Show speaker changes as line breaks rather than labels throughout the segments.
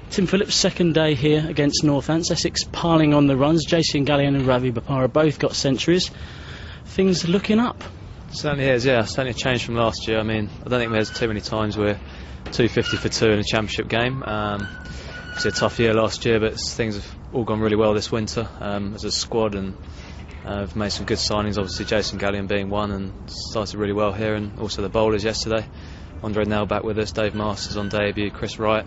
Tim Phillips, second day here against Northants. Essex piling on the runs. JC and Gallion and Ravi Bapara both got centuries. Things are looking up.
Certainly is, yeah. Certainly a change from last year. I mean, I don't think there's too many times we're 250 for 2 in a championship game. It's a tough year last year, but things have all gone really well this winter as a squad, and we've made some good signings. Obviously, Jason Gallion being one, and started really well here, and also the bowlers yesterday. Andre Nell back with us, Dave Masters on debut, Chris Wright.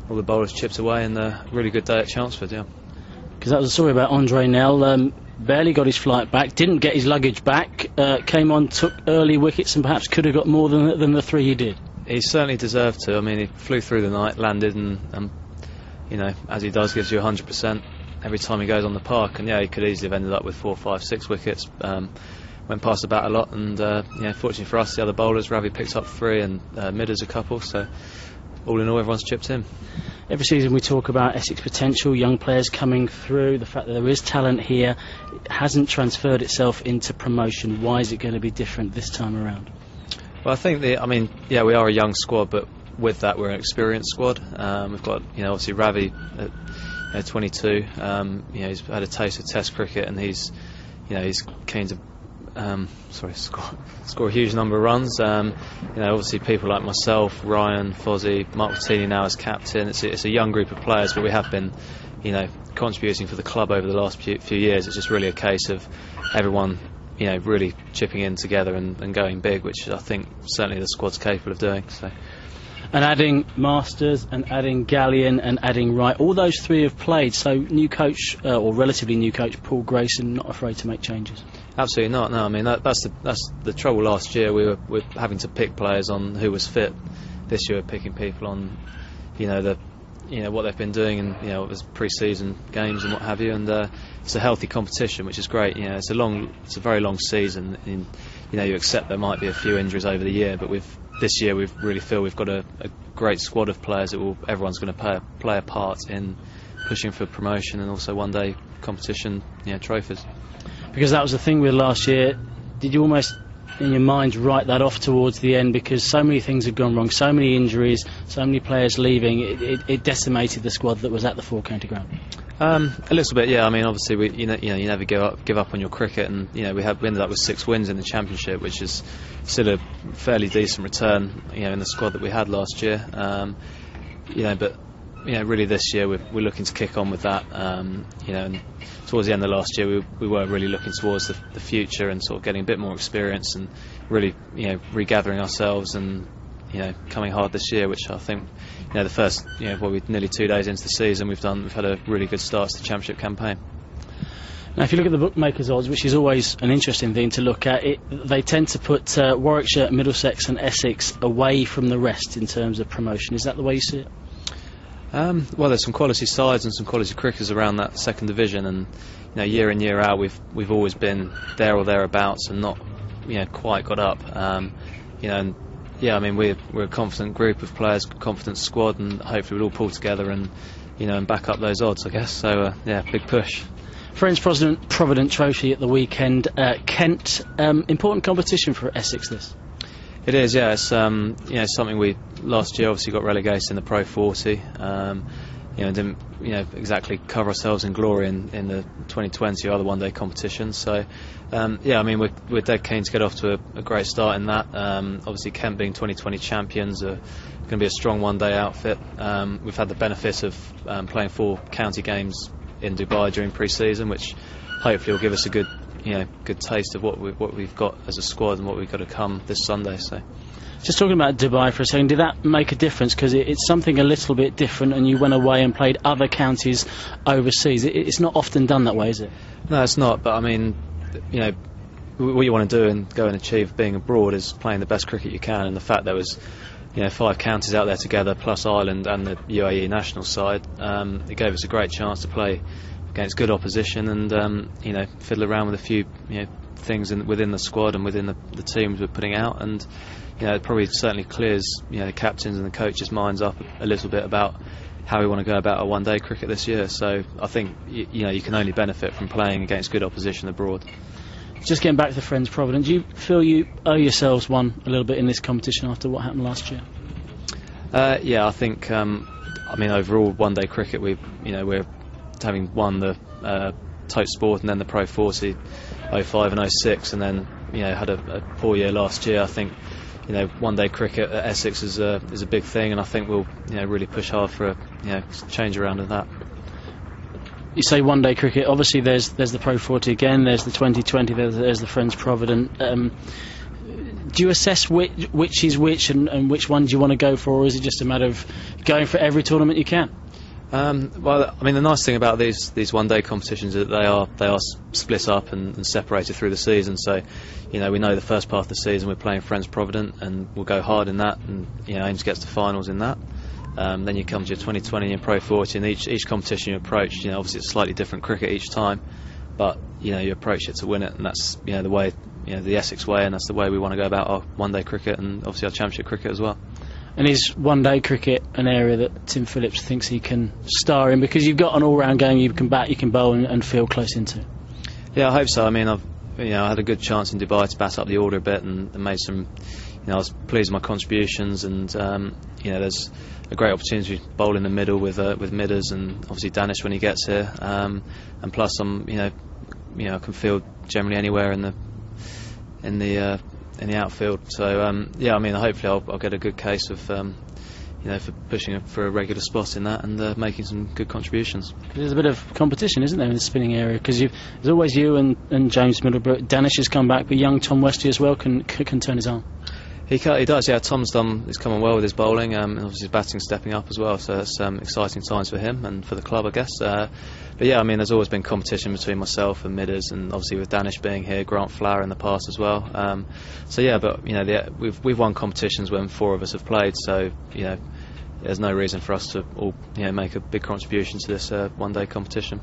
All the bowlers chipped away, and a really good day at Chelmsford, yeah.
Because that was a story about Andre Nell. Barely got his flight back, didn't get his luggage back, came on, took early wickets, and perhaps could have got more than the 3 he did. He
certainly deserved to. I mean, he flew through the night, landed, and you know, as he does, gives you 100% every time he goes on the park. And yeah, he could easily have ended up with 4, 5, 6 wickets. Went past the bat a lot, and yeah, fortunately for us, the other bowlers, Ravi picked up 3 and Midders a couple. So all in all, everyone's chipped in.
Every season we talk about Essex potential, young players coming through, the fact that there is talent here. It hasn't transferred itself into promotion. Why is it going to be different this time around?
Well, I think I mean, yeah, we are a young squad, but with that, we're an experienced squad. We've got, you know, obviously Ravi at 22. You know, he's had a taste of Test cricket, and he's keen to score a huge number of runs. You know, obviously people like myself, Ryan, Fozzie, Mark Martini now as captain. It's a young group of players, but we have been, you know, contributing for the club over the last few years. It's just really a case of everyone, you know, really chipping in together and going big, which I think certainly the squad's capable of doing. So.
And adding Masters and adding Gallion and adding Wright, all those 3 have played. So new coach, or relatively new coach, Paul Grayson, not afraid to make changes.
Absolutely not. No, I mean that's the trouble. Last year we're having to pick players on who was fit. This year we're picking people on, you know, what they've been doing, and you know, it was pre-season games and what have you. And it's a healthy competition, which is great. You know, it's a very long season. And, you know, you accept there might be a few injuries over the year, but this year we really feel we've got a great squad of players that everyone's going to play a part in pushing for promotion and also one day competition, you know, trophies.
Because that was the thing with last year. Did you almost in your mind write that off towards the end, because so many things had gone wrong, so many injuries, so many players leaving, it decimated the squad that was at the 4 county ground?
A little bit, yeah. I mean, obviously, you never give up on your cricket, and you know, we ended up with 6 wins in the championship, which is still a fairly decent return, you know, in the squad that we had last year. You know, but you know, really this year we're looking to kick on with that. You know, and towards the end of last year we were really looking towards the future and sort of getting a bit more experience and really, you know, regathering ourselves and, you know, coming hard this year, which I think, you know, the first, you know, we're nearly 2 days into the season, we've had a really good start to the championship campaign.
Now, if you look at the bookmakers' odds, which is always an interesting thing to look at, they tend to put Warwickshire, Middlesex and Essex away from the rest in terms of promotion. Is that the way you see it?
Well, there's some quality sides and some quality cricketers around that second division, and you know, year in, year out, we've always been there or thereabouts and not, you know, quite got up. You know, and yeah, I mean, we're a confident group of players, confident squad, and hopefully we'll all pull together and, you know, and back up those odds, I guess. So yeah, big push.
Friends Provident Trophy at the weekend. Kent, important competition for Essex, this.
It is, yeah. It's you know, something we last year obviously got relegated in the Pro 40. You know, didn't, you know, exactly cover ourselves in glory in the 2020 or other one-day competitions. So yeah, I mean, we're dead keen to get off to a great start in that. Obviously, Kent being 2020 champions are going to be a strong one-day outfit. We've had the benefit of playing 4 county games in Dubai during pre-season, which hopefully will give us a good taste of what we've got as a squad and what we've got to come this Sunday. So,
just talking about Dubai for a second, did that make a difference? Because it's something a little bit different, and you went away and played other counties overseas. It's not often done that way, is it?
No, it's not. But I mean, you know, what you want to do and go and achieve being abroad is playing the best cricket you can. And the fact there was, you know, 5 counties out there together, plus Ireland and the UAE national side, it gave us a great chance to play against good opposition and you know, fiddle around with a few, you know, things within the squad and within the teams we're putting out, and you know, it probably certainly clears, you know, the captains and the coaches' minds up a little bit about how we want to go about our one-day cricket this year. So I think you know, you can only benefit from playing against good opposition abroad.
Just getting back to the Friends Provident, do you feel you owe yourselves one a little bit in this competition after what happened last year?
Yeah, I think I mean, overall, one-day cricket, we're having won the Tote Sport and then the Pro 40, 05 and 06, and then had a poor year last year. I think one-day cricket at Essex is a big thing, and I think we'll really push hard for a change around in that.
You say one-day cricket. Obviously, there's the Pro 40 again. There's the 2020. There's the Friends Provident. Do you assess which is which and which one do you want to go for, or is it just a matter of going for every tournament you can?
Well, I mean, the nice thing about these one-day competitions is that they are split up and separated through the season. So, we know the first part of the season we're playing Friends Provident, and we'll go hard in that, and aim to get to finals in that. Then you come to your 2020 and Pro 40, and each competition you approach, obviously it's slightly different cricket each time, but you approach it to win it, and that's the way, the Essex way, and that's the way we want to go about our one-day cricket and obviously our championship cricket as well.
And is one-day cricket an area that Tim Phillips thinks he can star in, because you've got an all-round game, you can bat, you can bowl, and feel close into?
Yeah, I hope so. I mean, I had a good chance in Dubai to bat up the order a bit and made some. I was pleased with my contributions, and there's a great opportunity to bowl in the middle with midders, and obviously Danish when he gets here, and plus I'm I can field generally anywhere in the outfield. So I mean, hopefully I'll get a good case of for pushing for a regular spot in that, and making some good contributions.
There's a bit of competition, isn't there, in the spinning area? Because there's always you and James Middlebrook. Danish has come back, but young Tom Westy as well can turn his arm.
He does, yeah. Tom's coming well with his bowling, and obviously his batting stepping up as well. So it's exciting times for him and for the club, I guess. But yeah, I mean, there's always been competition between myself and midders, and obviously with Danish being here, Grant Flower in the past as well. So yeah, but we've won competitions when four of us have played. So there's no reason for us to all make a big contribution to this one-day competition.